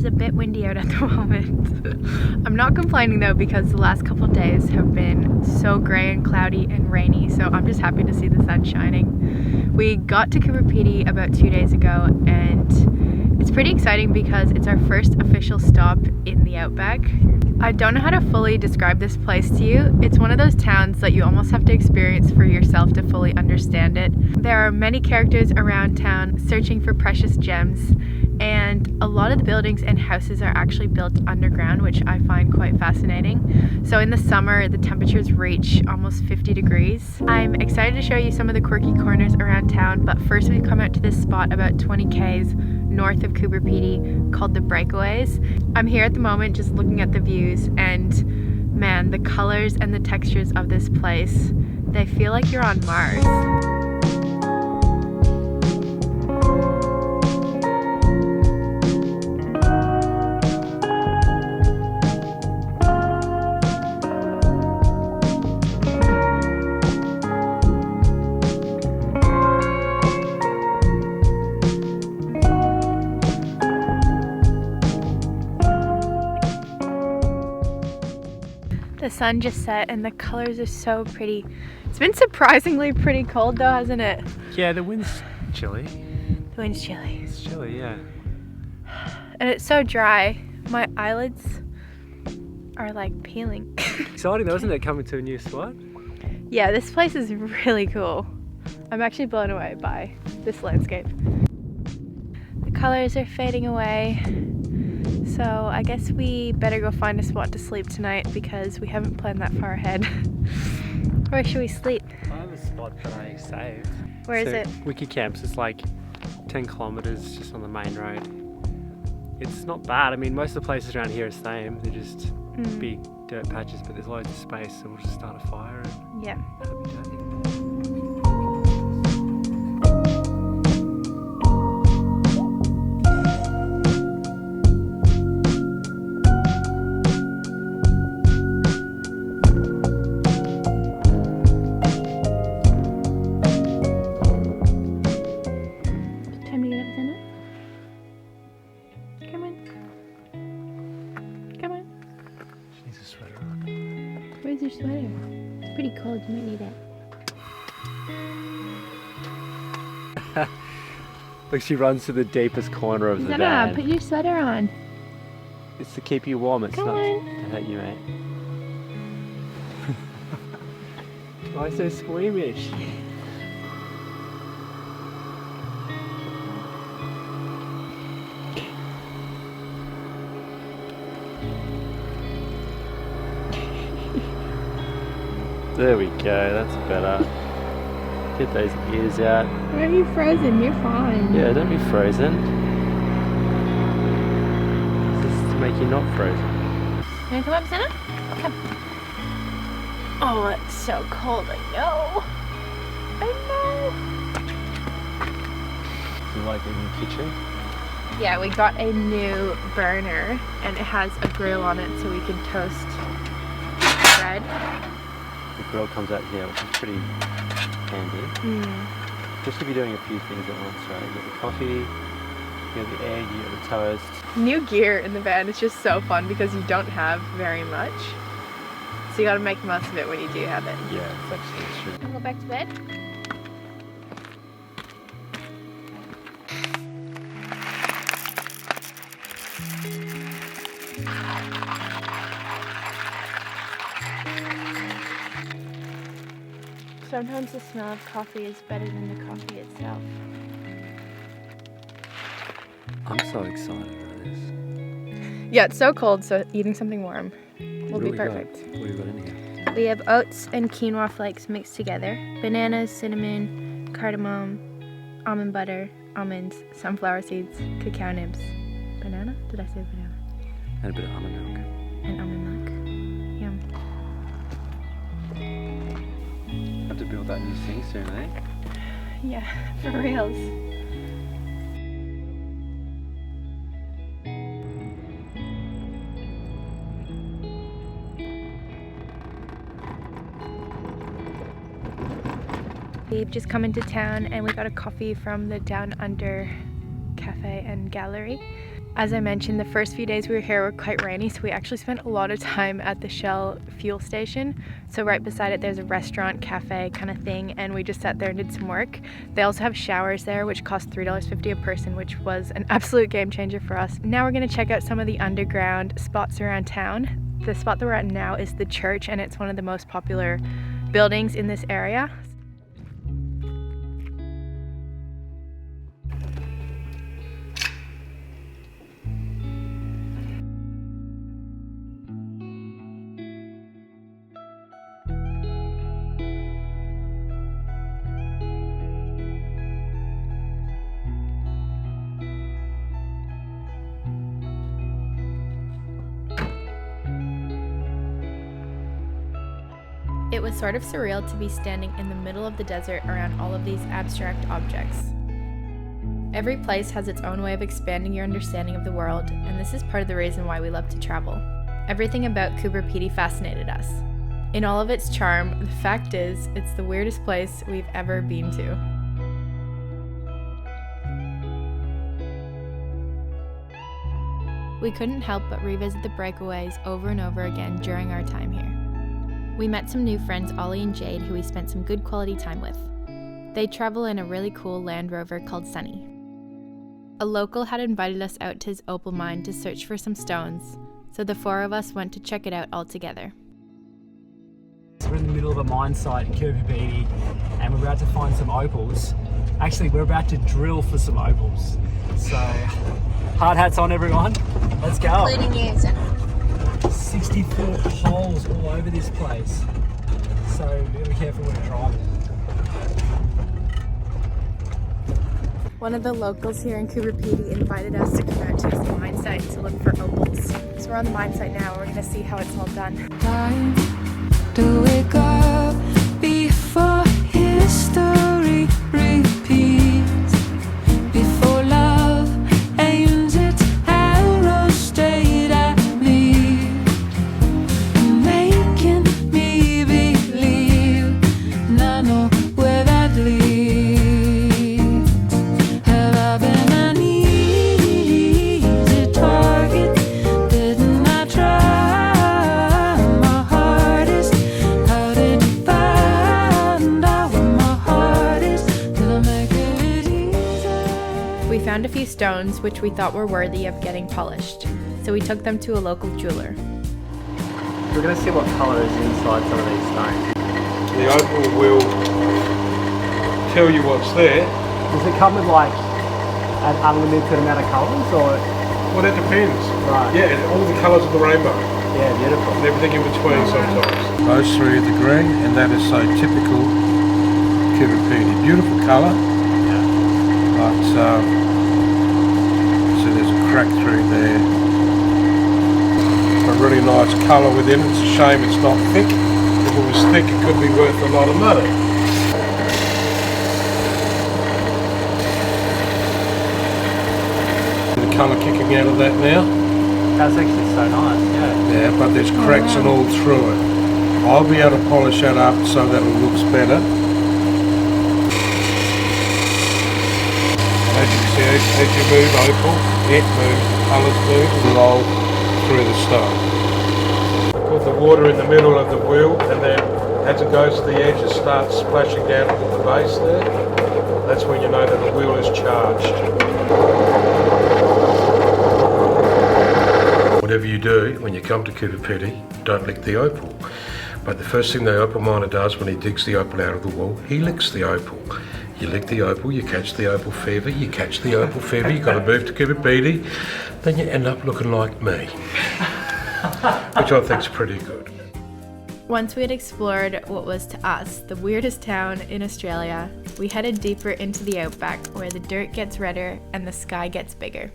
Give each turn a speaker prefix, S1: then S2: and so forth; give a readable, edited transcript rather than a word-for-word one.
S1: a bit windy out at the moment. I'm not complaining though, because the last couple of days have been so grey and cloudy and rainy, so I'm just happy to see the sun shining. We got to Coober Pedy about 2 days ago, and it's pretty exciting because it's our first official stop in the outback. I don't know how to fully describe this place to you. It's one of those towns that you almost have to experience for yourself to fully understand it. There are many characters around town searching for precious gems, and a lot of the buildings and houses are actually built underground, which I find quite fascinating. So in the summer, the temperatures reach almost 50 degrees. I'm excited to show you some of the quirky corners around town, but first we've come out to this spot about 20 k's north of Coober Pedy called the Breakaways. I'm here at the moment just looking at the views, and man, the colors and the textures of this place, they feel like you're on Mars. The sun just set and the colors are so pretty. It's been surprisingly pretty cold though, hasn't it?
S2: Yeah, the wind's chilly.
S1: The wind's chilly.
S2: It's chilly, yeah.
S1: And it's so dry. My eyelids are like peeling.
S2: Exciting though, isn't it, coming to a new spot?
S1: Yeah, this place is really cool. I'm actually blown away by this landscape. The colors are fading away. So I guess we better go find a spot to sleep tonight because we haven't planned that far ahead. Where should we sleep?
S2: I have a spot that I saved.
S1: Where is it?
S2: Wiki Camps. It's like 10 kilometers just on the main road. It's not bad. I mean, most of the places around here are the same. They're just big dirt patches, but there's loads of space, so we'll just start a fire and
S1: yeah.
S2: happy day.
S1: Where's your sweater? It's pretty cold, you might need it.
S2: Look, she runs to the deepest corner of the van.
S1: Put your sweater on.
S2: It's to keep you warm, it's not to hurt you, mate. Why so squeamish? There we go, that's better. Get those ears out.
S1: Why are you frozen? You're fine.
S2: Yeah, don't be frozen. This is to make you not frozen.
S1: You wanna come up, Senna? Come. Oh, it's so cold, I know. I know.
S2: Do you like it in the kitchen?
S1: Yeah, we got a new burner and it has a grill on it so we can toast bread.
S2: The grill comes out here, which is pretty handy. Just if you're doing a few things at once, right? You got the coffee, you got the egg, you got the toast. New
S1: gear in the van is just so fun because you don't have very much. So you gotta make the most of it when you do have it.
S2: Yeah, it's actually true.
S1: Wanna go back to bed? Sometimes the smell of coffee is better than the coffee itself.
S2: I'm so excited about this.
S1: Yeah, it's so cold, so eating something warm will be perfect.
S2: What do you got in here?
S1: We have oats and quinoa flakes mixed together, bananas, cinnamon, cardamom, almond butter, almonds, sunflower seeds, cacao nibs. Banana? Did I say banana?
S2: And a bit of almond milk.
S1: And almond milk. Yum.
S2: Have to build that new thing soon, eh?
S1: Yeah, for reals. We've just come into town and we got a coffee from the Down Under Cafe and Gallery. As I mentioned, the first few days we were here were quite rainy, so we actually spent a lot of time at the Shell fuel station. So right beside it there's a restaurant, cafe kind of thing, and we just sat there and did some work. They also have showers there, which cost $3.50 a person, which was an absolute game changer for us. Now we're going to check out some of the underground spots around town. The spot that we're at now is the church, and it's one of the most popular buildings in this area. It was sort of surreal to be standing in the middle of the desert around all of these abstract objects. Every place has its own way of expanding your understanding of the world, and this is part of the reason why we love to travel. Everything about Coober Pedy fascinated us. In all of its charm, the fact is, it's the weirdest place we've ever been to. We couldn't help but revisit the breakaways over and over again during our time here. We met some new friends, Ollie and Jade, who we spent some good quality time with. They travel in a really cool Land Rover called Sunny. A local had invited us out to his opal mine to search for some stones, so the four of us went to check it out all together.
S3: So we're in the middle of a mine site in Coober Pedy, and we're about to find some opals. Actually, we're about to drill for some opals. So, hard hats on everyone, let's go.
S4: Including you, so.
S3: 64 holes all over this place, so be careful when you're driving.
S1: One of the locals here in Coober Pedy invited us to come out to his mine site to look for opals. So we're on the mine site now, we're going to see how it's all done.
S5: Time to wake up before history repeats, before love aims its arrow straight at me, making me believe, and I know where that leads. Have I been an easy target? Didn't I try my hardest? How did you find out where my heart is? Did I make it easy?
S1: We found a few stones which we thought were worthy of getting polished, so we took them to a local jeweler.
S2: We're going to see what colour is inside some of these stones.
S6: The opal will tell you what's there.
S3: Does it come with like an unlimited amount of colours, or?
S6: Well, that depends.
S3: Right.
S6: Yeah, all the colours of the rainbow
S3: Yeah, beautiful.
S6: and everything in between sometimes.
S7: Those three are the green, and that is so typical Coober Pedy. Beautiful colour, but so there's a crack through there.
S6: A really nice colour within it. It's a shame it's not thick. If it was thick, it could be worth a lot of money. The colour kicking out of that now.
S3: That's actually so nice, yeah.
S6: Yeah, but there's cracks and all through it. I'll be able to polish that up so that it looks better. As you see, as you move opal, it moves, colours move, and roll through the stone. Put the water in the middle of the wheel, and then as it goes to the edge, it starts splashing down into the base there. That's when you know that the wheel is charged. Whatever you do, when you come to Coober Pedy, don't lick the opal. But the first thing the opal miner does when he digs the opal out of the wall, he licks the opal. You lick the opal, you catch the opal fever, you catch the opal fever, you've got to move to Coober Pedy, then you end up looking like me. Which I think's pretty good.
S1: Once we had explored what was to us the weirdest town in Australia, we headed deeper into the outback where the dirt gets redder and the sky gets bigger.